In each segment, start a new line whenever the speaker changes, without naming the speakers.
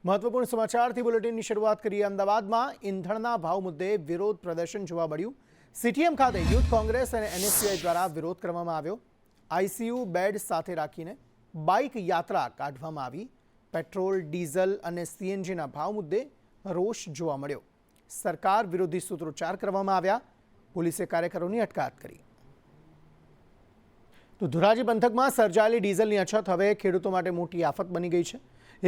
મહત્વપૂર્ણ સમાચારથી બુલેટિનની શરૂઆત કરીએ। અમદાવાદમાં ઈંધણના ભાવ મુદ્દે વિરોધ પ્રદર્શન જોવા મળ્યું। સીટીએમ ખાતે યુથ કોંગ્રેસ અને એનએસયુઆઈ દ્વારા વિરોધ કરવામાં આવ્યો। આઈસીયુ બેડ સાથે રાખીને બાઇક યાત્રા કાઢવામાં આવી। પેટ્રોલ, ડીઝલ અને સીએનજીના ભાવ મુદ્દે રોષ જોવા મળ્યો। સરકાર વિરોધી સૂત્રોચ્ચાર કરવામાં આવ્યા। પોલીસે કાર્યકરોની અટકાયત કરી। તો ધોરાજી પંથકમાં સર્જાયેલી ડીઝલની અછત હવે ખેડૂતો માટે મોટી આફત બની ગઈ છે।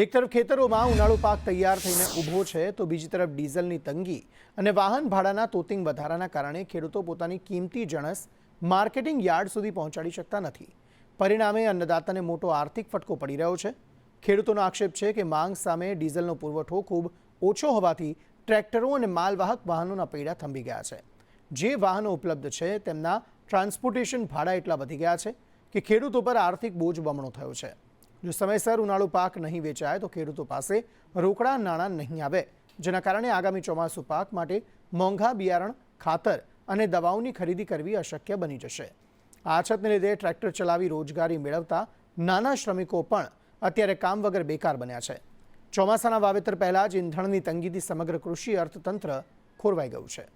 એક તરફ ખેતરોમાં ઉનાળુ પાક તૈયાર થઈને ઊભો છે, તો બીજી તરફ ડીઝલની તંગી અને વાહન ભાડાના તોતિંગ વધારાના કારણે ખેડૂતો પોતાની કિંમતી જણસ માર્કેટિંગ યાર્ડ સુધી પહોંચાડી શકતા નથી। પરિણામે અન્નદાતાને મોટો આર્થિક ફટકો પડી રહ્યો છે। ખેડૂતોનો આક્ષેપ છે કે માંગ સામે ડીઝલનો પુરવઠો ખૂબ ઓછો હોવાથી ટ્રેક્ટરો અને માલવાહક વાહનોના પૈડા થંભી ગયા છે। જે વાહનો ઉપલબ્ધ છે તેમના ટ્રાન્સપોર્ટેશન ભાડા એટલા વધી ગયા છે કે ખેડૂતો પર આર્થિક બોજ બમણો થયો છે। જો સમયસર ઉનાળુ પાક નહીં વેચાય તો ખેડૂતો પાસે રોકડા નાણાં નહીં આવે, જેના કારણે આગામી ચોમાસુ પાક માટે મોંઘા બિયારણ, ખાતર અને દવાઓની ખરીદી કરવી અશક્ય બની જશે। આ અછતને લીધે ટ્રેક્ટર ચલાવી રોજગારી મેળવતા નાના શ્રમિકો પણ અત્યારે કામ વગર બેકાર બન્યા છે। ચોમાસાના વાવેતર પહેલાં જ ઈંધણની તંગીથી સમગ્ર કૃષિ અર્થતંત્ર ખોરવાઈ ગયું છે।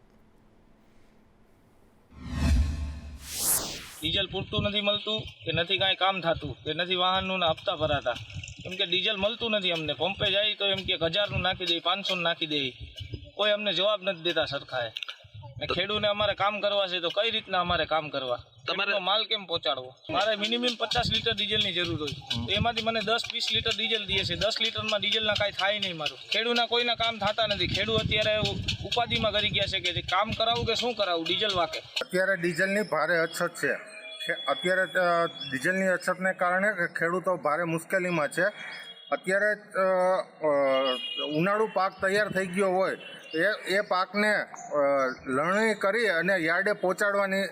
ડીઝલ પૂરતું નથી મળતું કે નથી કાંઈ કામ થતું કે નથી વાહનનું હપ્તા ભરાતા, કેમ કે ડીઝલ મળતું નથી। અમને પંપે જાય તો એમ કે 1000નું નાખી દે, 500નું નાખી દે, કોઈ અમને જવાબ નથી દેતા સરખાએ। ને ખેડૂતને અમારે કામ કરવા છે તો કઈ રીતના અમારે કામ કરવા, તમારે માલ કેમ પહોંચાડવો? મારે મિનિમમ 50 લીટર ડીઝલની જરૂર હોય તો એમાંથી મને 10-20 લીટર ડીઝલ દે છે। 10 લીટરમાં ડીઝલના કાંઈ થાય નહીં મારું। ખેડૂતના કોઈના કામ થતા નથી। ખેડૂત અત્યારે ઉપાધિમાં કરી ગયા છે કે કામ કરાવું કે શું કરાવું, ડીઝલ વાકે।
અત્યારે ડીઝલની ભારે અછત છે। અત્યારે ડીઝલની અછતને કારણે ખેડૂતો ભારે મુશ્કેલીમાં છે। અત્યારે ઉનાળુ પાક તૈયાર થઈ ગયો હોય એ પાકને લણણી કરી અને યાર્ડે પહોંચાડવાની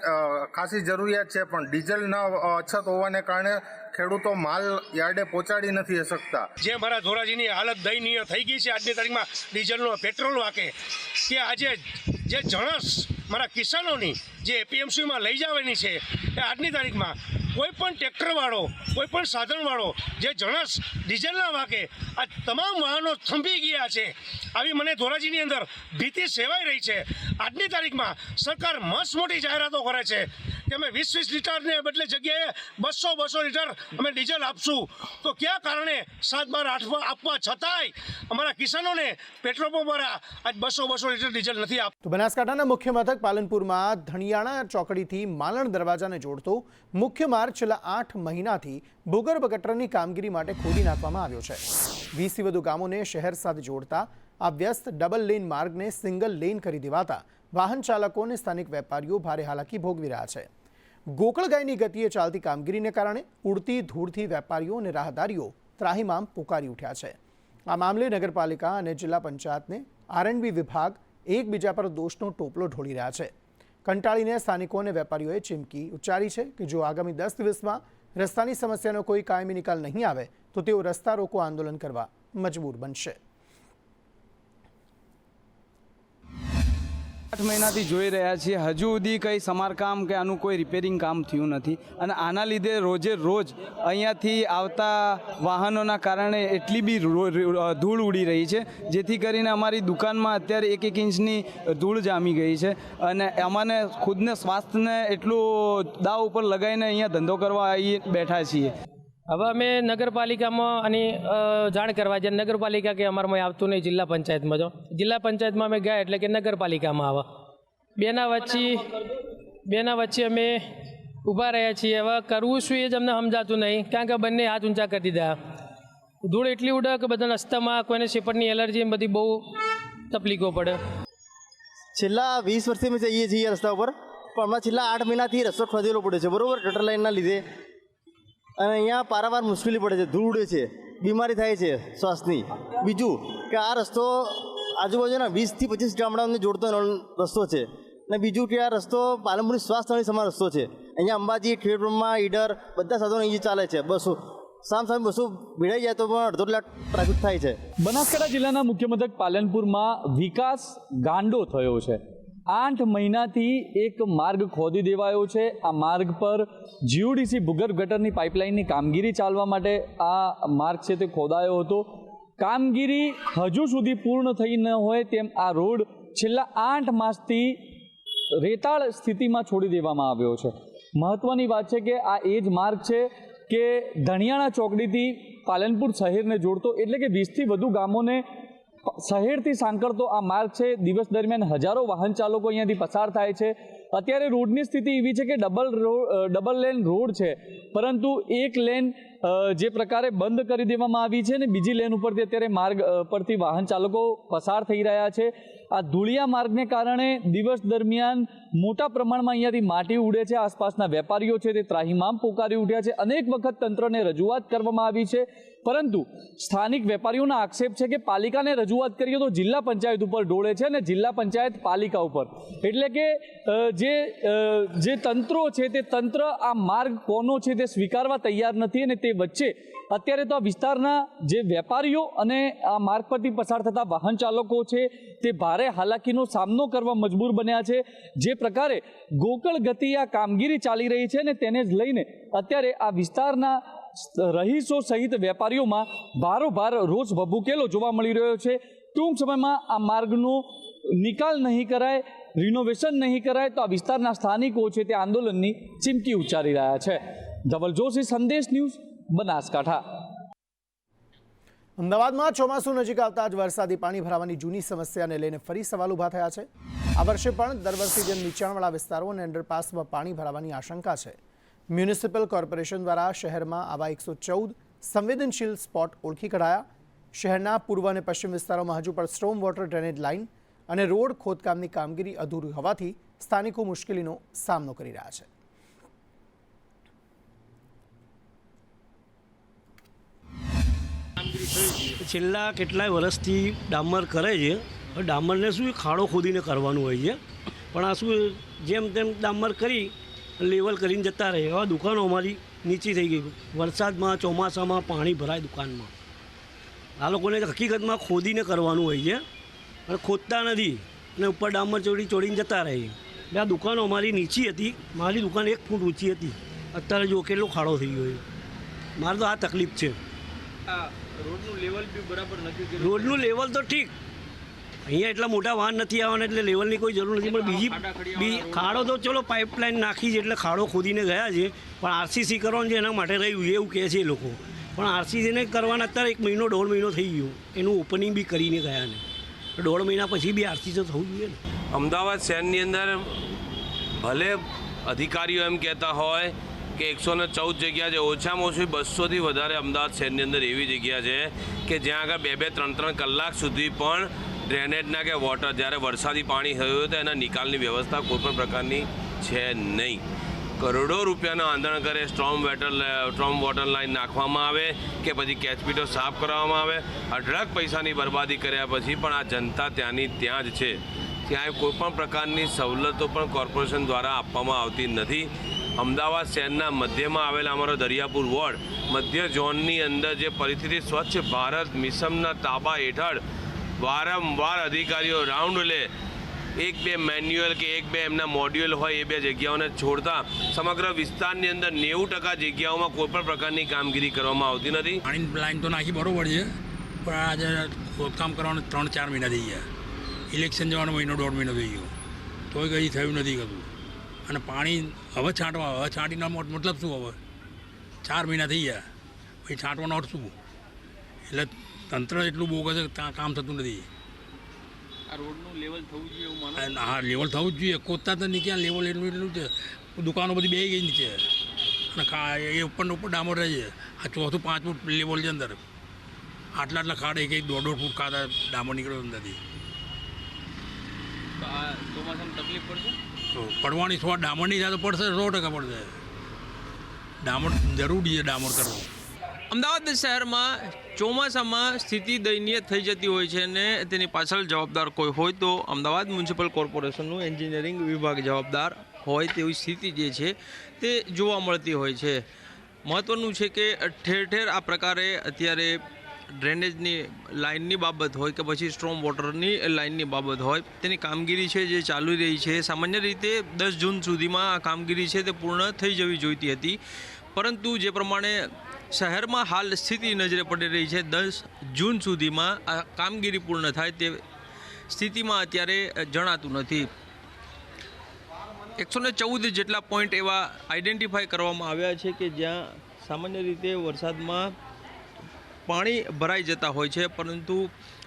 ખાસી જરૂરિયાત છે, પણ ડીઝલના અછત હોવાને કારણે ખેડૂતો માલ યાર્ડે પહોંચાડી નથી શકતા।
જે મારા ધોરાજીની હાલત દયનીય થઈ ગઈ છે આજની તારીખમાં ડીઝલનો પેટ્રોલ વાકે, કે આજે જે જણસ મારા કિસાનોની જે એપીએમસીમાં લઈ જવાની છે એ આજની તારીખમાં કોઈ પણ ટ્રેક્ટરવાળો, કોઈ પણ સાધનવાળો જે જણસ ડીઝલના વાકે આ તમામ વાહનો થંભી ગયા છે। આવી મને ધોરાજીની અંદર ભીતિ સેવાઈ રહી છે। આજની તારીખમાં સરકાર મસ્ત મોટી જાહેરાતો કરે છે કે અમે 20-20 લીટરને બદલે જગ્યાએ 200-200 લીટર અમે ડીઝલ આપશું, તો કયા કારણે 7-12 આપવા છતાંય અમારા કિસાનોને પેટ્રોલ પંપ પર આજ 200-200 લીટર ડીઝલ નથી આપતું।
તો બનાસકાંઠાના મુખ્ય મથક પાલનપુરમાં ધણિયાણા ચોકડીથી માલણ દરવાજાને જોડતો મુખ્ય માર્ગ છેલ્લા 8 મહિનાથી ભૂગર્ભ ગટરની કામગીરી માટે ખોદી નાખવામાં આવ્યો છે। 20થી વધુ ગામોને શહેર સાથે જોડતા આ વ્યસ્ત ડબલ લેન માર્ગને સિંગલ લેન કરી દેવાતા વાહન ચાલકો અને સ્થાનિક વેપારીઓ ભારે હાલાકી ભોગવી રહ્યા છે। ગોકળગાયની ગતિએ ચાલતી કામગીરીને કારણે ઉડતી ધૂળથી વેપારીઓ અને રાહદારીઓ ત્રાહિમામ પોકારી ઉઠ્યા છે। આ મામલે નગરપાલિકા અને જિલ્લા પંચાયતને આરએનબી વિભાગ એકબીજા પર દોષનો ટોપલો ઢોળી રહ્યા છે। કંટાળીને સ્થાનિકો અને વેપારીઓએ ચીમકી ઉચ્ચારી છે કે જો આગામી 10 દિવસમાં રસ્તાની સમસ્યાનો કોઈ કાયમી નિકાલ નહીં આવે તો તેઓ રસ્તા રોકો આંદોલન કરવા મજબૂર બનશે।
8 મહિનાથી જોઈ રહ્યા છીએ, હજુ સુધી કંઈ સમારકામ કે આનું કોઈ રિપેરિંગ કામ થયું નથી અને આના લીધે રોજે રોજ અહીંયાથી આવતા વાહનોના કારણે એટલી બી ધૂળ ઉડી રહી છે, જેથી કરીને અમારી દુકાનમાં અત્યારે 1-1 ઇંચની ધૂળ જામી ગઈ છે અને અમને ખુદને સ્વાસ્થ્યને એટલું દાવ ઉપર લગાવીને અહીંયા ધંધો કરવા આવી બેઠા છીએ।
હવે અમે નગરપાલિકામાં આની જાણ કરવા જાય, નગરપાલિકા કે અમારામાં આવતું નહીં, જિલ્લા પંચાયતમાં જો જિલ્લા પંચાયતમાં અમે ગયા એટલે કે નગરપાલિકામાં આવે। બેના વચ્ચે અમે ઊભા રહ્યા છીએ। હવે કરવું શું એ જ અમને સમજાતું નહીં, કારણ કે બંને હાથ ઊંચા કરી દીધા। ધૂળ એટલી ઉડે કે બધા રસ્તામાં કોઈને શેપટની એલર્જી બધી બહુ તકલીફો પડે।
છેલ્લા 20 વર્ષથી અમે જઈએ છીએ રસ્તા ઉપર, પણ હમણાં છેલ્લા 8 મહિનાથી રસ્તો ખોદેલો પડે છે, બરાબર, ગટર લાઇનના લીધે, અને અહીંયા પારાવાર મુશ્કેલી પડે છે, ધૂળ ઉડે છે, બીમારી થાય છે શ્વાસની। બીજું કે આ રસ્તો આજુબાજુના 20થી 25 ગામડાઓને જોડતો રસ્તો છે, અને બીજું કે આ રસ્તો પાલનપુરની સ્વાસ્થ્યની સમાન રસ્તો છે। અહીંયા અંબાજી, ખેડબ્રહ્મા, ઈડર બધા સાધનો અહીં ચાલે છે। બસો સામે બસો ભીડાઈ જાય તો પણ અડધો કલાક ટ્રાફિક થાય છે।
બનાસકાંઠા જિલ્લાના મુખ્ય મથક પાલનપુરમાં વિકાસ ગાંડો થયો છે। 8 મહિનાથી એક માર્ગ ખોદી દેવાયો છે। આ માર્ગ પર જીઓડીસી ભૂગર્ભ ગટરની પાઇપલાઇનની કામગીરી ચાલવા માટે આ માર્ગ છે તે ખોદાયો હતો। કામગીરી હજુ સુધી પૂર્ણ થઈ ન હોય તેમ આ રોડ છેલ્લા 8 માસથી રેતાળ સ્થિતિમાં છોડી દેવામાં આવ્યો છે. મહત્વની વાત છે કે આ એ જ માર્ગ છે કે ધણિયાણા ચોકડીથી પાલનપુર શહેરને જોડતો, એટલે કે 20થી વધુ ગામોને શહેરથી સાંકળતો આ માર્ગ છે. દિવસ દરમિયાન હજારો વાહન ચાલકો અહીંયાથી પસાર થાય છે. અત્યારે રોડની સ્થિતિ એવી છે કે ડબલ લેન રોડ છે, પરંતુ એક લેન જે પ્રકારે બંધ કરી દેવામાં આવી છે ને બીજી લેન ઉપરથી અત્યારે માર્ગ પરથી વાહન ચાલકો પસાર થઈ રહ્યા છે. આ ધૂળિયા માર્ગને કારણે દિવસ દરમિયાન મોટા પ્રમાણમાં અહીંયાથી માટી ઉડે છે. આસપાસના વેપારીઓ છે તે ત્રાહિમામ પોકારી ઉઠ્યા છે. અનેક વખત તંત્રને રજૂઆત કરવામાં આવી છે, પરંતુ સ્થાનિક વેપારીઓના આક્ષેપ છે કે પાલિકાને રજૂઆત કરીએ તો જિલ્લા પંચાયત ઉપર ઢોળે છે અને જિલ્લા પંચાયત પાલિકા ઉપર. એટલે કે જે તંત્રો છે તે તંત્ર આ માર્ગ કોનો છે તે સ્વીકારવા તૈયાર નથી. અને તે વચ્ચે અત્યારે તો આ વિસ્તારના જે વેપારીઓ અને આ માર્ગ પરથી પસાર થતા વાહન ચાલકો છે તે ભારે હાલાકીનો સામનો કરવા મજબૂર બન્યા છે. જે પ્રકારે ગોકળ ગતિ આ કામગીરી ચાલી રહી છે ને તેને જ લઈને અત્યારે આ વિસ્તારના રહીશો સહિત વેપારીઓમાં ભારોભાર રોષ ભભૂકેલો જોવા મળી રહ્યો છે. ટૂંક સમયમાં આ માર્ગનો નિકાલ નહીં કરાય, રિનોવેશન નહીં કરાય તો આ વિસ્તારના સ્થાનિકો છે તે આંદોલનની ચીમકી ઉચ્ચારી રહ્યા છે. ધવલ જોશી, સંદેશ ન્યૂઝ, બનાસકાંઠા.
અમદાવાદમાં ચોમાસું નજીક આવતા જ વરસાદી પાણી ભરાવાની જૂની સમસ્યાને લઈને ફરી સવાલ ઊભા થયા છે. આ વર્ષે પણ દર વર્ષે જેમ નીચાણવાળા વિસ્તારો અને અંડરપાસમાં પાણી ભરાવાની આશંકા છે. મ્યુનિસિપલ કોર્પોરેશન દ્વારા શહેરમાં આવા 114 સંવેદનશીલ સ્પોટ ઓળખી કઢાયા. શહેરના પૂર્વ અને પશ્ચિમ વિસ્તારોમાં હજુ પણ સ્ટ્રોમ વોટર ડ્રેનેજ લાઇન અને રોડ ખોદકામની કામગીરી અધૂરી હોવાથી સ્થાનિકો મુશ્કેલીનો સામનો કરી રહ્યા છે.
છેલ્લા કેટલાય વર્ષથી ડામર કરે છે. ડામરને શું ખાડો ખોદીને કરવાનું હોય છે, પણ આ શું જેમ તેમ ડામર કરી લેવલ કરીને જતા રહે. હવે દુકાનો અમારી નીચી થઈ ગઈ. વરસાદમાં ચોમાસામાં પાણી ભરાય દુકાનમાં. આ લોકોને હકીકતમાં ખોદીને કરવાનું હોય છે, પણ ખોદતા નથી અને ઉપર ડામર ચોડીને જતા રહે. એટલે આ દુકાનો અમારી નીચી હતી. મારી દુકાન 1 ફૂટ ઊંચી હતી. અત્યારે જો કેટલો ખાડો થઈ ગયો છે. મારે તો આ તકલીફ છે.
રોડનું લેવલ બી બરાબર નથી.
રોડનું લેવલ તો ઠીક, અહીંયા એટલા મોટા વાહન નથી આવવાના એટલે લેવલની કોઈ જરૂર નથી. પણ બીજી ખાડો તો ચલો પાઇપલાઇન નાખી છે એટલે ખાડો ખોદીને ગયા છે, પણ આરસીસી કરવાનું છે એના માટે રહ્યું છે એવું કહે છે એ લોકો. પણ આરસીસીને કરવાના અત્યારે 1 મહિનો 1.5 મહિનો થઈ ગયો. એનું ઓપનિંગ બી કરીને ગયા ને 1.5 મહિના પછી બી આરસીસી તો થવું જોઈએ ને.
અમદાવાદ શહેરની અંદર ભલે અધિકારીઓ એમ કહેતા હોય કે 114 જગ્યા છે, ઓછામાં ઓછી 200થી વધારે અમદાવાદ શહેરની અંદર એવી જગ્યા છે કે જ્યાં આગળ 2-3 કલાક સુધી પણ ડ્રેનેજના કે વોટર જ્યારે વરસાદી પાણી થયું હોય તો એના નિકાલની વ્યવસ્થા કોઈપણ પ્રકારની છે નહીં. કરોડો રૂપિયાના આંદોલન કરે, સ્ટ્રોમ વોટર લાઇન નાખવામાં આવે કે પછી કેચપીટો સાફ કરવામાં આવે. અઢળક પૈસાની બરબાદી કર્યા પછી પણ આ જનતા ત્યાંની ત્યાં જ છે. ત્યાં કોઈપણ પ્રકારની સવલતો પણ કોર્પોરેશન દ્વારા આપવામાં આવતી નથી. અમદાવાદ શહેરના મધ્યમાં આવેલા અમારો દરિયાપુર વોર્ડ મધ્ય ઝોનની અંદર જે પરિસ્થિતિ સ્વચ્છ ભારત મિશનના તાબા હેઠળ વારંવાર અધિકારીઓ રાઉન્ડ લે, 1-2 મેન્યુઅલ કે 1-2 એમના મોડ્યુલ હોય એ 2 જગ્યાઓને છોડતા સમગ્ર વિસ્તારની અંદર 90% જગ્યાઓમાં કોઈપણ પ્રકારની કામગીરી કરવામાં આવતી નથી.
પાણીની લાઈન તો નાખી બરોબર છે, પણ આજે ખોદકામ કરવાનું 3-4 મહિના થઈ ગયા. ઇલેક્શન જવાનો 1.5 મહિનો થઈ ગયો, તોય કંઈ થયું નથી કશું. અને પાણી હવે છાંટીનો મતલબ શું? હવે 4 મહિના થઈ ગયા, પછી છાંટવાનો અર્થ શું? એટલે તંત્ર એટલું બોગસ કામ થતું નથી.
આ રોડનું લેવલ થવું જોઈએ એવું માનો?
હા, લેવલ થવું જ જોઈએ. ખોદતા તો નહીં, ક્યાં લેવલ એટલું છે. દુકાનો બધી બે ગઈ નીચે અને એ ઉપર ડામર રહે છે. આ 4-5 ફૂટ લેવલ છે અંદર. આટલા ખાડે 1-1.5 ફૂટ ખાડા ડામર નીકળ્યો અંદરથી.
તો આ ચોમાસામાં તકલીફ પડશે?
પડવાની સ્વાદ ડામરની સાથે પડશે, 100% પડશે. ડામર જરૂરી છે, ડામર કરવું.
અમદાવાદ શહેરમાં ચોમાસામાં સ્થિતિ દયનીય થઈ જતી હોય છે અને તેની પાછળ જવાબદાર કોઈ હોય તો અમદાવાદ મ્યુનિસિપલ કોર્પોરેશનનું એન્જિનિયરિંગ વિભાગ જવાબદાર હોય તેવી સ્થિતિ જે છે તે જોવા મળતી હોય છે. મહત્ત્વનું છે કે ઠેર ઠેર આ પ્રકારે અત્યારે ડ્રેનેજની લાઇનની બાબત હોય કે પછી સ્ટ્રોમ વોટરની લાઇનની બાબત હોય તેની કામગીરી છે જે ચાલુ રહી છે. સામાન્ય રીતે 10 જૂન સુધીમાં આ કામગીરી છે તે પૂર્ણ થઈ જવી જોઈતી હતી, પરંતુ જે પ્રમાણે શહેરમાં હાલ સ્થિતિ નજરે પડી રહી છે, 10 જૂન સુધીમાં આ કામગીરી પૂર્ણ થાય તે સ્થિતિમાં અત્યારે જણાતું નથી. 114 જેટલા પોઈન્ટ એવા આઈડેન્ટિફાઈ કરવામાં આવ્યા છે કે જ્યાં સામાન્ય રીતે વરસાદમાં પાણી ભરાઈ જતા હોય છે, પરંતુ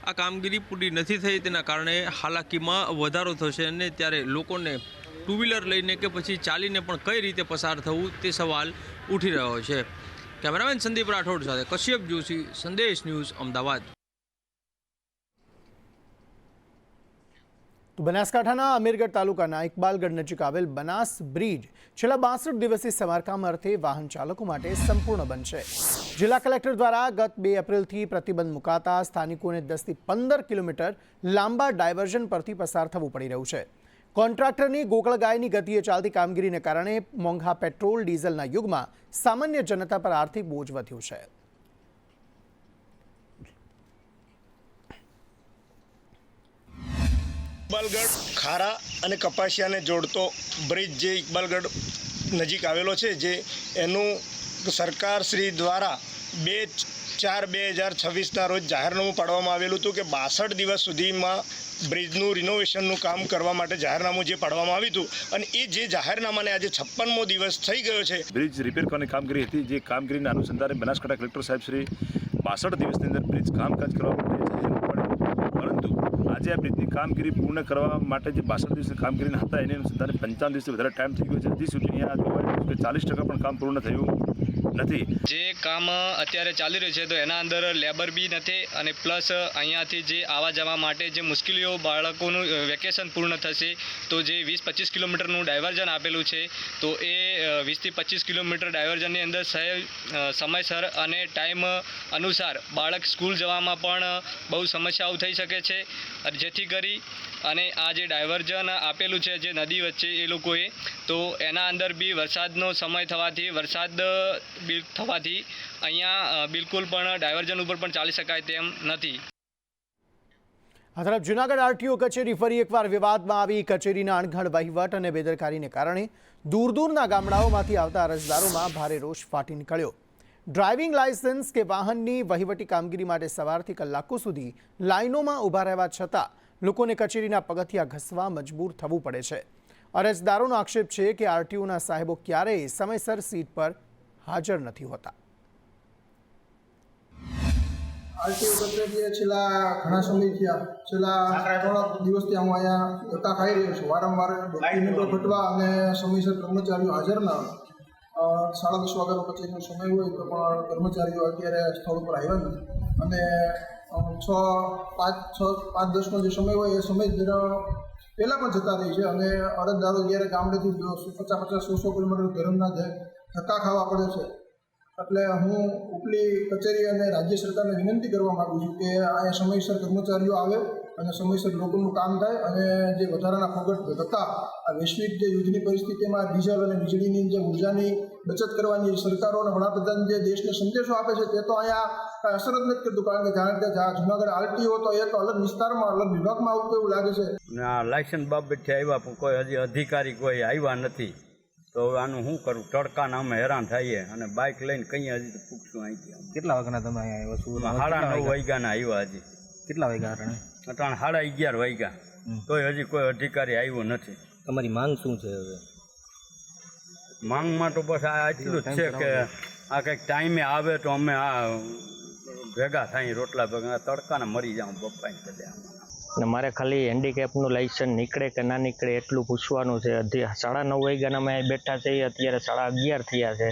આ કામગીરી પૂરી નથી થઈ. તેના કારણે હાલાકીમાં વધારો થશે અને ત્યારે લોકોને ટુ વ્હીલર લઈને કે પછી ચાલીને પણ કઈ રીતે પસાર થવું તે સવાલ ઉઠી રહ્યો છે. કેમેરામેન સંદીપ રાઠોડ સાથે કશ્યપ જોશી, સંદેશ ન્યૂઝ, અમદાવાદ.
તો બનાસકાંઠાના અમીરગઢ તાલુકાના ઇકબાલગઢ નજીક આવેલ બનાસ બ્રિજ છેલ્લા 62 દિવસથી સમારકામ અર્થે વાહન ચાલકો માટે સંપૂર્ણ બનશે. જિલ્લા કલેક્ટર દ્વારા ગત 2 એપ્રિલથી પ્રતિબંધ મુકાતા સ્થાનિકોને 10 થી 15 કિલોમીટર લાંબા ડાયવર્ઝન પરથી પસાર થવું પડી રહ્યું છે. કોન્ટ્રાક્ટરની ગોકળગાયની ગતિએ ચાલતી કામગીરીને કારણે મોંઘા પેટ્રોલ ડીઝલના યુગમાં સામાન્ય જનતા પર આર્થિક બોજ વધ્યું છે.
ઇકબાલગઢ ખારા અને કપાસિયાને જોડતો બ્રિજ જે ઇકબાલગઢ નજીક આવેલો છે, જે એનું સરકાર શ્રી દ્વારા 2/4/2026ના રોજ જાહેરનામું પાડવામાં આવેલું હતું કે 62 દિવસ સુધીમાં બ્રિજનું રિનોવેશનનું કામ કરવા માટે જાહેરનામું જે પાડવામાં આવ્યું હતું, અને એ જે જાહેરનામાને આજે 56મો દિવસ થઈ ગયો છે.
બ્રિજ રિપેર કરવાની કામગીરી હતી, જે કામગીરીના અનુસંધાને બનાસકાંઠા કલેક્ટર સાહેબ શ્રી 62 દિવસની અંદર બ્રિજ કામકાજ કરવા માટે પરંતુ આજે આ બ્રિજની કામગીરી પૂર્ણ કરવા માટે જે 62 દિવસની કામગીરીના હતા એને અનુસંધાને 55 દિવસથી વધારે ટાઈમ થઈ ગયો છે. હજી સુધી અહીંયા 40% પણ કામ પૂર્ણ થયું નથી.
જે કામ અત્યારે ચાલી રહ્યું છે તો એના અંદર લેબર બી નથી, અને પ્લસ અહીંયાથી જે આવવા જવા માટે જે મુશ્કેલીઓ, બાળકોનું વેકેશન પૂર્ણ થશે તો જે 20-25 કિલોમીટરનું ડાયવર્ઝન આપેલું છે તો એ 20 થી 25 કિલોમીટર ડાયવર્ઝનની અંદર સમયસર અને ટાઈમ અનુસાર બાળક સ્કૂલ જવામાં પણ બહુ સમસ્યાઓ થઈ શકે છે, જેથી કરી અને આ જે ડાયવર્ઝન આપેલું છે જે નદી વચ્ચે એ લોકોએ, તો એના અંદર બી વરસાદનો સમય થવાથી અહીંયા બિલકુલ પણ ડાયવર્ઝન ઉપર પણ ચાલી શકાય તેમ નથી.
આ તરફ જૂનાગઢ આરટીઓ કચેરી ફરી એકવાર વિવાદમાં આવી. કચેરીના અણઘડ વહીવટ અને બેદરકારીને કારણે દૂર દૂરના ગામડાઓમાંથી આવતા અરજદારોમાં ભારે રોષ ફાટી નીકળ્યો. ડ્રાઇવિંગ લાયસન્સ કે વાહનની વહીવટી કામગીરી માટે સવારથી કલાકો સુધી લાઇનોમાં ઊભા રહેવા છતાં લોકોને કચેરીના પગથિયા ઘસવા મજબૂર થવું પડે છે. અરજદારોનો આક્ષેપ છે કે આરટીઓના સાહેબો ક્યારેય સમયસર સીટ પર હાજર નથી હોતા.
આરટીઓ કચેરીએ છેલ્લા ઘણા સમય થયા, છેલ્લા 3 દિવસથી હું અહીંયા ધક્કા ખાઈ રહ્યો છું. વારંવાર ડોક્યુમેન્ટો ઘટવા અને સમયસર કર્મચારીઓ હાજર ના હોય. 10:30 વાગ્યાનો કચેરીનો સમય હોય તો પણ કર્મચારીઓ અત્યારે સ્થળ ઉપર આવ્યા નથી, અને 5:10નો જે સમય હોય એ સમય પહેલાં પણ જતા રહી છે, અને અરજદારો જ્યારે ગામડેથી 50-100 કિલોમીટર ઘરના ધક્કા ખાવા પડે છે. એટલે હું ઉપલી કચેરી અને રાજ્ય સરકારને વિનંતી કરવા માગું છું કે અહીંયા સમયસર કર્મચારીઓ આવે અને સમયસર લોકોનું કામ થાય, અને જે વધારાના ફોગટ ધક્કા આ વૈશ્વિક જે યુદ્ધની પરિસ્થિતિમાં ડીઝલ અને વીજળીની જે ઉર્જાની બચત કરવાની સરકારો અને વડાપ્રધાન જે દેશને સંદેશો આપે છે તે તો અહીંયા અસર જ નથી કરતું. કારણ કે જૂનાગઢ આરટીઓ તો એક અલગ વિસ્તારમાં, અલગ વિભાગમાં આવતું એવું લાગે છે.
લાયસન્સ બાબતથી આવ્યા પણ કોઈ હજી અધિકારી કોઈ આવ્યા નથી, તો આનું શું કરું? તડકાના અમે હેરાન થઈએ અને બાઇક લઈને કઈ હજી તો પૂછશું અહીંથી.
કેટલા વાગ્યાના તમે અહીંયા આવ્યા છો?
9:30 વાગ્યાના આવ્યા. હજી
કેટલા વાગ્યા અટાણે?
11:30 વાગ્યા, તોય હજી કોઈ અધિકારી આવ્યો નથી.
તમારી માંગ શું છે હવે?
માંગમાં તો બસ આ એટલું જ છે કે આ કંઈક ટાઈમે આવે તો અમે આ ભેગા થાય રોટલા ભેગા, તડકાને મરી જાઉં પપ્પાને કદે.
ને મારે ખાલી હેન્ડીકેપનું લાઇસન્સ નીકળે કે ના નીકળે એટલું પૂછવાનું છે. 9:30 વાગ્યાના અમે બેઠા છીએ, અત્યારે 11:30 થયા છે,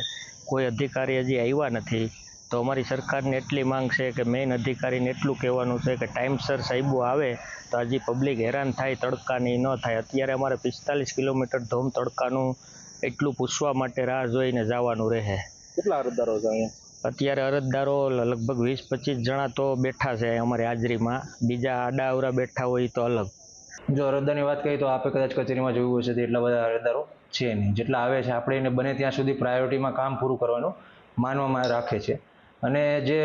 કોઈ અધિકારી હજી આવ્યા નથી. તો અમારી સરકારને એટલી માંગ છે કે મેઇન અધિકારીને એટલું કહેવાનું છે કે ટાઈમસર સાહેબો આવે તો હજી પબ્લિક હેરાન થાય, તડકાની ન થાય. અત્યારે અમારે 45 કિલોમીટર ધોમ તડકાનું એટલું પૂછવા માટે રાહ જોઈને જવાનું રહે.
કેટલા અરજદારો છે અહીંયા?
અત્યારે અરજદારો લગભગ 20-25 જણા તો બેઠા છે અમારી હાજરીમાં, બીજા આડા અવરા બેઠા હોય તો અલગ.
જો અરજદારની વાત કરીએ તો આપે કદાચ કચેરીમાં જોયું હશે તો એટલા બધા અરજદારો છે નહીં. જેટલા આવે છે આપણે એને બને ત્યાં સુધી પ્રાયોરિટીમાં કામ પૂરું કરવાનું માનવામાં રાખે છે. અને જે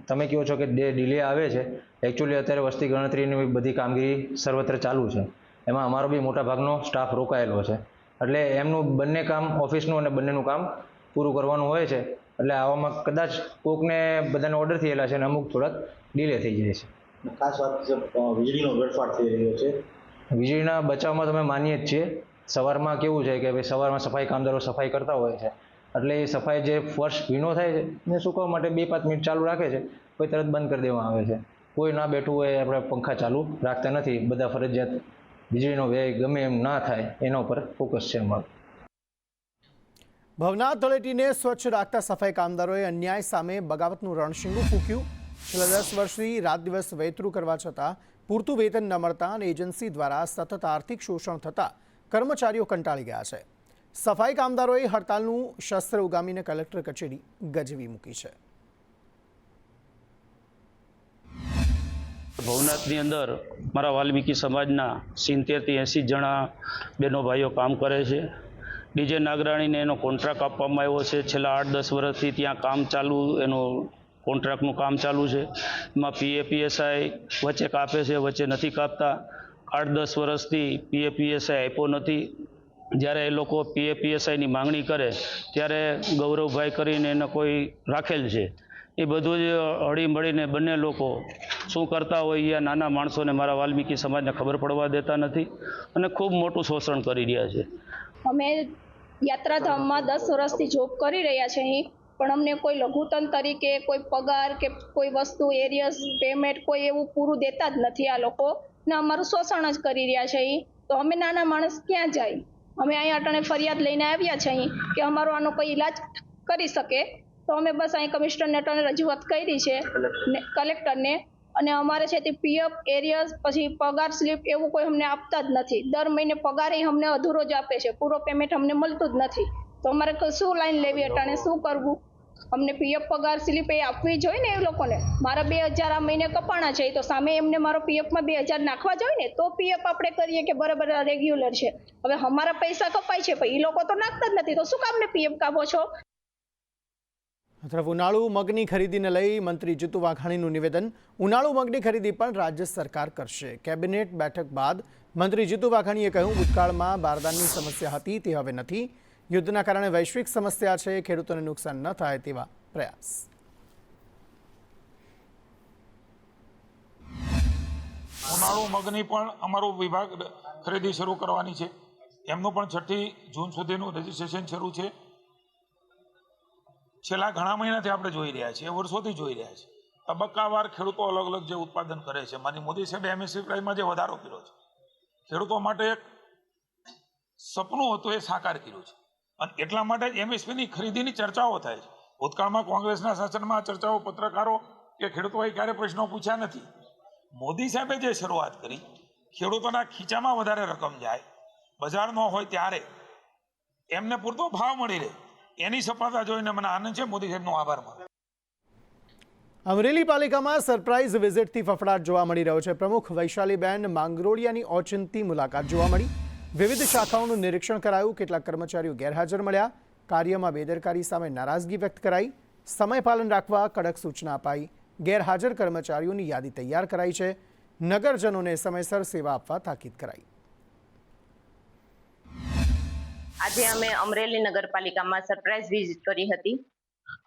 તમે કહો છો કે ડિલે આવે છે, એકચ્યુઅલી અત્યારે વસ્તી ગણતરીની બધી કામગીરી સર્વત્ર ચાલુ છે, એમાં અમારો બી મોટા ભાગનો સ્ટાફ રોકાયેલો છે. એટલે એમનું બંને કામ, ઓફિસનું અને બંનેનું કામ પૂરું કરવાનું હોય છે. એટલે આવામાં કદાચ કોકને બધાને ઓર્ડર થયેલા છે અને અમુક થોડાક ડિલે થઈ જાય છે.
ખાસ વાત છે વીજળીનો વેડફાટ થઈ રહ્યો છે.
વીજળીના બચાવમાં તમે માનીએ જ છીએ. સવારમાં કેવું છે કે ભાઈ સવારમાં સફાઈ કામદારો સફાઈ કરતા હોય છે, એટલે એ સફાઈ જે ફર્શ ભીનો થાય છે એને સુકવવા માટે 2-5 મિનિટ ચાલુ રાખે છે, કોઈ તરત બંધ કરી દેવામાં આવે છે. કોઈ ના બેઠું હોય આપણે પંખા ચાલુ રાખતા નથી. બધા ફરજિયાત વીજળીનો વ્યય ગમે એમ ના થાય એના ઉપર ફોકસ છે અમારું.
ભવનાથ તળેટીને સ્વચ્છ રાખતા સફાઈ કામદારોએ અન્યાય સામે બગાવતનું રણશીંગું ફૂંક્યું. છેલ્લા 10 વર્ષથી રાત દિવસ વેતરું કરવા છતાં પૂરતું વેતન ન મળતા અને એજન્સી દ્વારા સતત આર્થિક શોષણ થતાં કર્મચારીઓ કંટાળી ગયા છે. સફાઈ કામદારોએ હડતાલનું શસ્ત્ર ઉગામીને કલેક્ટર કચેરી ગજવી મૂકી છે.
ભવનાથની અંદર મારા વાલ્મીકી સમાજના 70થી 80 જણા બહેનો ભાઈઓ કામ કરે છે. ડીજે નાગરાણીને એનો કોન્ટ્રાક્ટ આપવામાં આવ્યો છે. છેલ્લા 8-10 વર્ષથી ત્યાં કામ ચાલુ, એનો કોન્ટ્રાક્ટનું કામ ચાલુ છે. એમાં PAPSI વચ્ચે કાપે છે, વચ્ચે નથી કાપતા. 8-10 વર્ષથી PAPSI આપ્યો નથી. જ્યારે એ લોકો PAPSIની માંગણી કરે ત્યારે ગૌરવભાઈ કરીને એને કોઈ રાખેલ છે. એ બધું જ હળી મળીને બંને લોકો શું કરતા હોય એ નાના માણસોને, મારા વાલ્મીકી સમાજને ખબર પડવા દેતા નથી અને ખૂબ મોટું શોષણ કરી રહ્યા છે.
અમે યાત્રાધામમાં 10 વર્ષથી જોબ કરી રહ્યા છીએ અહીં, પણ અમને કોઈ લઘુત્તમ તરીકે કોઈ પગાર કે કોઈ વસ્તુ એરિયસ પેમેન્ટ કોઈ એવું પૂરું દેતા જ નથી આ લોકો, ને અમારું શોષણ જ કરી રહ્યા છે અહીં. તો અમે નાના માણસ ક્યાં જાય? અમે અહીં અટાણે ફરિયાદ લઈને આવ્યા છે અહીં કે અમારો આનો કોઈ ઈલાજ કરી શકે. તો અમે બસ અહીં કમિશનરને અટાણે રજૂઆત કરી છે કલેક્ટરને, અને અમારે છે તે PF એરિયસ પછી પગાર સ્લીપ એવું કોઈ અમને આપતા જ નથી. દર મહિને પગાર અમને અધૂરો જ આપે છે, પૂરો પેમેન્ટ અમને મળતું જ નથી. તો અમારે શું લાઈન લેવી અટાણે, શું કરવું? અમને PF પગાર સ્લીપ એ આપવી જોઈએ ને એ લોકોને. મારા 2000 આ મહિને કપાણા છે, તો સામે એમને મારો PFમાં 2000 નાખવા જોઈએ ને, તો PF આપણે કરીએ કે બરાબર રેગ્યુલર છે. હવે અમારા પૈસા કપાય છે પણ એ લોકો તો નાખતા જ નથી, તો શું કામને PF કાપો છો?
તરફ ઉનાળુ મગની ખરીદીને લઈ મંત્રી જીતુ વાઘાણીનું નિવેદન. ઉનાળુ મગની ખરીદી પણ રાજ્ય સરકાર કરશે. કેબિનેટ બેઠક બાદ મંત્રી જીતુ વાઘાણીએ કહ્યું, ભૂતકાળમાં બારદાનની સમસ્યા હતી તે હવે નથી. યુદ્ધના કારણે વૈશ્વિક સમસ્યા છે, ખેડૂતોને નુકસાન ન થાય તેવા પ્રયાસ.
ઉનાળુ મગની પણ અમારો વિભાગ ખરીદી શરૂ કરવાની છે. એમનું પણ 6 જૂન સુધીનું રજીસ્ટ્રેશન શરૂ છે. છેલ્લા ઘણા મહિનાથી આપણે જોઈ રહ્યા છીએ, વર્ષોથી જોઈ રહ્યા છીએ, તબક્કાવાર ખેડૂતો અલગ અલગ જે ઉત્પાદન કરે છે. માની મોદી સાહેબે MSP પ્રાઇસમાં જે વધારો કર્યો છે, ખેડૂતો માટે એક સપનું હતું, એ સાકાર કર્યું છે. અને એટલા માટે જ MSPની ખરીદીની ચર્ચાઓ થાય છે. ભૂતકાળમાં કોંગ્રેસના શાસનમાં ચર્ચાઓ પત્રકારો કે ખેડૂતોએ ક્યારે પ્રશ્નો પૂછ્યા નથી. મોદી સાહેબે જે શરૂઆત કરી, ખેડૂતોના ખીચામાં વધારે રકમ જાય, બજાર ન હોય ત્યારે એમને પૂરતો ભાવ મળી રહે, એની સફળતા જોઈને મને આનંદ છે. મોદી સાહેબનો આભાર માનું.
અમરેલી પાલિકામાં સરપ્રાઇઝ વિઝિટથી ફફડાટ જોવા મળી રહ્યો છે. પ્રમુખ વૈશાલીબેન માંગરોળિયાની ઓચિંતી મુલાકાત જોવા મળી. વિવિધ શાખાઓનું નિરીક્ષણ કરાયું. કેટલાક કર્મચારીઓ ગેરહાજર મળ્યા. કાર્યમાં બેદરકારી સામે નારાજગી વ્યક્ત કરાઈ. સમયપાલન રાખવા કડક સૂચના અપાઈ. ગેરહાજર કર્મચારીઓની યાદી તૈયાર કરાઈ છે. નગરજનોને સમયસર સેવા આપવા તાકીદ કરાઈ.
આજે અમે અમરેલી નગરપાલિકામાં સરપ્રાઇઝ વિઝિટ કરી હતી.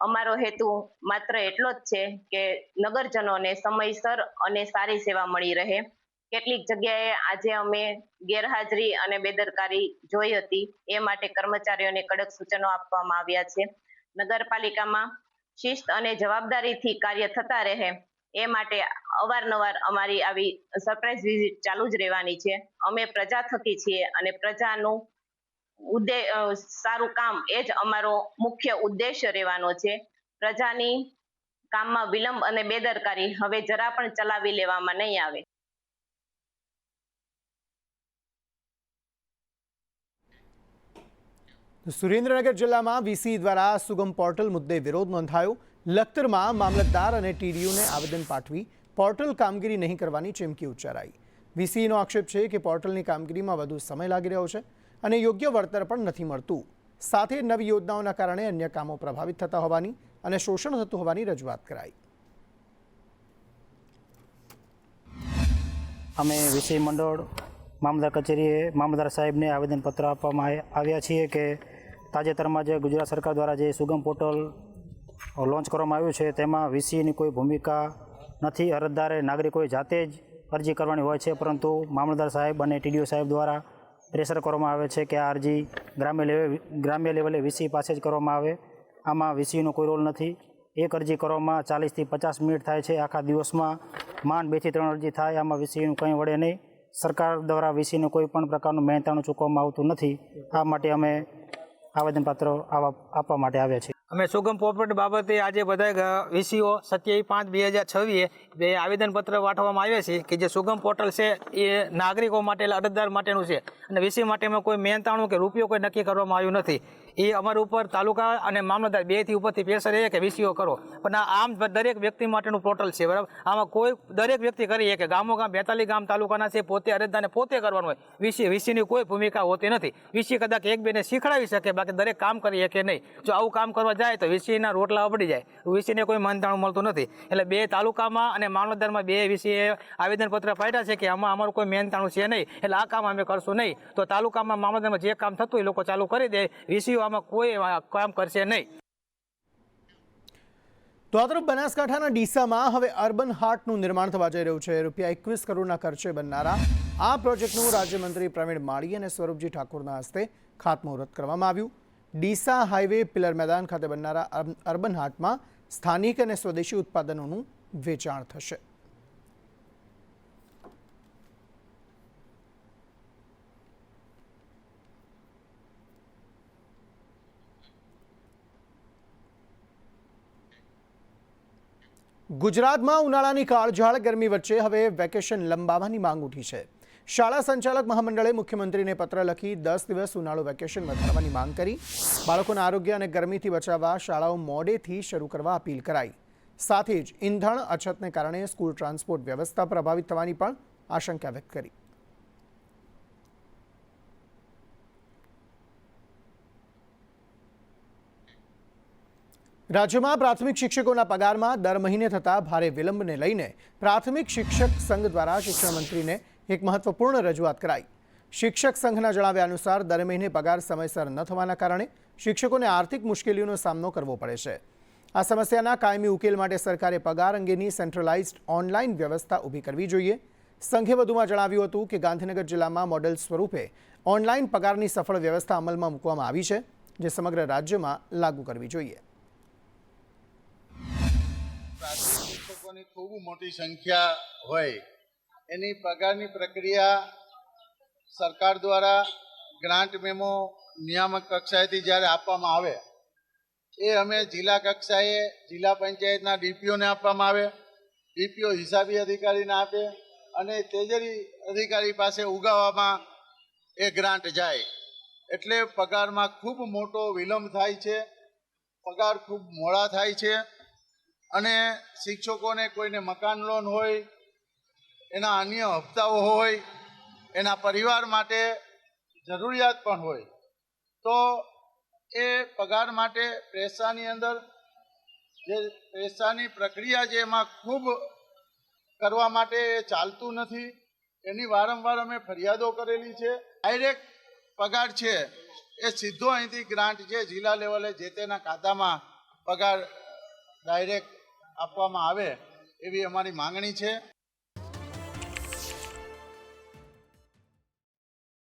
અમારો હેતુ માત્ર એટલો જ છે કે નગરજનોને સમયસર અને સારી સેવા મળી રહે. કેટલીક જગ્યાએ આજે અમે ગેરહાજરી અને બેદરકારી જોઈ હતી, એ માટે કર્મચારીઓને કડક સૂચનો આપવામાં આવ્યા છે. નગરપાલિકામાં શિસ્ત અને જવાબદારીથી કાર્ય થતા રહે એ માટે અવારનવાર અમારી આવી સરપ્રાઇઝ વિઝિટ ચાલુ જ રહેવાની છે. અમે પ્રજા થકી છીએ અને પ્રજાનું સારું કામ એ જ અમારો મુખ્ય ઉદ્દેશ્ય રહેવાનો છે. પ્રજાની કામમાં વિલંબ અને બેદરકારી હવે જરા પણ ચલાવી લેવામાં નહીં આવે.
સુરેન્દ્રનગર જિલ્લામાં VC દ્વારા સુગમ પોર્ટલ મુદ્દે વિરોધ નોંધાયો. લખતરમાં મામલતદાર અને TDOને આવેદન પાઠવી પોર્ટલ કામગીરી નહીં કરવાની ચીમકી ઉચ્ચારાઈ. VCનો આક્ષેપ છે કે પોર્ટલની કામગીરીમાં વધુ સમય લાગી રહ્યો છે અને યોગ્ય વળતર પણ નથી મળતું. સાથે નવી યોજનાઓના કારણે અન્ય કામો પ્રભાવિત થતા હોવાની અને શોષણ થતું હોવાની રજૂઆત કરાઈ.
અમે વિષય મંડળ મામલતદાર કચેરીએ મામલતદાર સાહેબને આવેદનપત્ર આપવામાં આવ્યા છીએ કે
તાજેતરમાં જે ગુજરાત સરકાર દ્વારા જે સુગમ પોર્ટલ લોન્ચ કરવામાં આવ્યું છે તેમાં વીસીની કોઈ ભૂમિકા નથી. અરજદારે નાગરિકોએ જાતે જ અરજી કરવાની હોય છે, પરંતુ મામલતદાર સાહેબ અને ટીડીઓ સાહેબ દ્વારા પ્રેશર કરવામાં આવે છે કે આ અરજી ગ્રામ્ય લેવલે વીસી પાસે જ કરવામાં આવે. આમાં વીસીનો કોઈ રોલ નથી. એક અરજી કરવામાં 40થી 50 મિનિટ થાય છે. આખા દિવસમાં માંડ 2 થી 3 અરજી થાય. આમાં વીસીનું કંઈ વળે નહીં. સરકાર દ્વારા વીસીને કોઈ પણ પ્રકારનું મહેનતાણું ચૂકવવામાં આવતું નથી. આ માટે અમે આવેદનપત્ર આપવા માટે આવ્યા છીએ.
અમે સુગમ પોર્ટલ બાબતે આજે બધા વીસીઓ 27/5/2026 એ આવેદનપત્ર પાઠવવામાં આવ્યા છે કે જે સુગમ પોર્ટલ છે એ નાગરિકો માટે અરજદાર માટેનું છે અને વીસી માટેમાં કોઈ મહેનતાણું કે રૂપિયો કોઈ નક્કી કરવામાં આવ્યું નથી. એ અમારા ઉપર તાલુકા અને મામલતદાર 2થી ઉપરથી પ્રેશર એ કે વીસીઓ કરો, પણ આમ દરેક વ્યક્તિ માટેનું પોર્ટલ છે, બરાબર. આમાં કોઈ દરેક વ્યક્તિ કરીએ કે ગામ 42 ગામ તાલુકાના છે, પોતે અરજદારને પોતે કરવાનું હોય. વીસીની કોઈ ભૂમિકા હોતી નથી. વીસી કદાચ એક બેને શીખડાવી શકે, બાકી દરેક કામ કરીએ કે નહીં. જો આવું કામ કરવા જાય તો વીસીના રોટલા પડી જાય. વીસીને કોઈ મહેનતાણું મળતું નથી. એટલે 2 તાલુકામાં અને મામલતદારમાં 2 વીસીએ આવેદનપત્ર પાડ્યા છે કે આમાં અમારું કોઈ મહેનતાણું છે નહીં, એટલે આ કામ અમે કરશું નહીં. તો તાલુકામાં મામલતદારમાં જે કામ થતું એ લોકો ચાલુ કરી દે. વીસીઓ આમાં કોઈ કામ કરશે નહીં.
તો આ તરફ બનાસકાંઠાના ડીસામાં હવે અર્બન હાર્ટનું નિર્માણ થવા જઈ રહ્યું છે. ₹21 કરોડના ખર્ચે બનનારા આ પ્રોજેક્ટનું રાજ્યમંત્રી પ્રવીણ માળી અને સ્વરૂપજી ઠાકોરના હસ્તે ખાતમુહૂર્ત કરવામાં આવ્યું. ડીસા હાઈવે પિલર મેદાન ખાતે બનનારા અર્બન હાર્ટમાં સ્થાનિક અને સ્વદેશી ઉત્પાદનોનું વેચાણ થશે. ગુજરાતમાં ઉનાળાની કાળઝાળ ગરમી વચ્ચે હવે વેકેશન લંબાવવાની માંગ ઉઠી છે. શાળા સંચાલક મહામંડળે મુખ્યમંત્રીને પત્ર લખી 10 દિવસ ઉનાળુ વેકેશન વધારવાની માંગ કરી. બાળકોના આરોગ્ય અને ગરમીથી બચાવવા શાળાઓ મોડેથી શરૂ કરવા અપીલ કરાઈ. સાથે જ ઈંધણ અછતને કારણે સ્કૂલ ટ્રાન્સપોર્ટ વ્યવસ્થા પ્રભાવિત થવાની પણ આશંકા વ્યક્ત કરી. રાજ્યમાં પ્રાથમિક શિક્ષકોના પગારમાં દર મહિને થતા ભારે વિલંબને લઈને પ્રાથમિક શિક્ષક સંઘ દ્વારા શિક્ષણ મંત્રીને એક મહત્વપૂર્ણ રજૂઆત કરાઈ. શિક્ષક સંઘના જણાવ્યા અનુસાર દર મહિને પગાર સમયસર ન થવાના કારણે શિક્ષકોને આર્થિક મુશ્કેલીઓનો સામનો કરવો પડે છે. આ સમસ્યાના કાયમી ઉકેલ માટે સરકારે પગાર અંગેની સેન્ટ્રલાઇઝ્ડ ઓનલાઈન વ્યવસ્થા ઊભી કરવી જોઈએ. સંઘે વધુમાં જણાવ્યું હતું કે ગાંધીનગર જિલ્લામાં મોડેલ સ્વરૂપે ઓનલાઈન પગારની સફળ વ્યવસ્થા અમલમાં મૂકવામાં આવી છે, જે સમગ્ર રાજ્યમાં લાગુ કરવી જોઈએ.
પ્રાથમિક શિક્ષકોની ખૂબ મોટી સંખ્યા હોય એની પગારની પ્રક્રિયા સરકાર દ્વારા ગ્રાન્ટ મેમો નિયામક કક્ષાએથી જ્યારે આપવામાં આવે એ અમે જિલ્લા કક્ષાએ જિલ્લા પંચાયતના ડીપીઓને આપવામાં આવે, ડીપીઓ હિસાબી અધિકારીને આપે અને તેજરી અધિકારી પાસે ઉગાવવામાં એ ગ્રાન્ટ જાય. એટલે પગારમાં ખૂબ મોટો વિલંબ થાય છે, પગાર ખૂબ મોડા થાય છે અને શિક્ષકોને કોઈને મકાન લોન હોય, એના અન્ય હપ્તાઓ હોય, એના પરિવાર માટે જરૂરિયાત પણ હોય, તો એ પગાર માટે પૈસાની અંદર જે પૈસાની પ્રક્રિયા છે એમાં ખૂબ કરવા માટે ચાલતું નથી. એની વારંવાર અમે ફરિયાદો કરેલી છે. ડાયરેક્ટ પગાર છે એ સીધો અહીંથી ગ્રાન્ટ છે જિલ્લા લેવલે જે તેના ખાતામાં પગાર ડાયરેક્ટ આપવામાં આવે એવી અમારી માંગણી છે.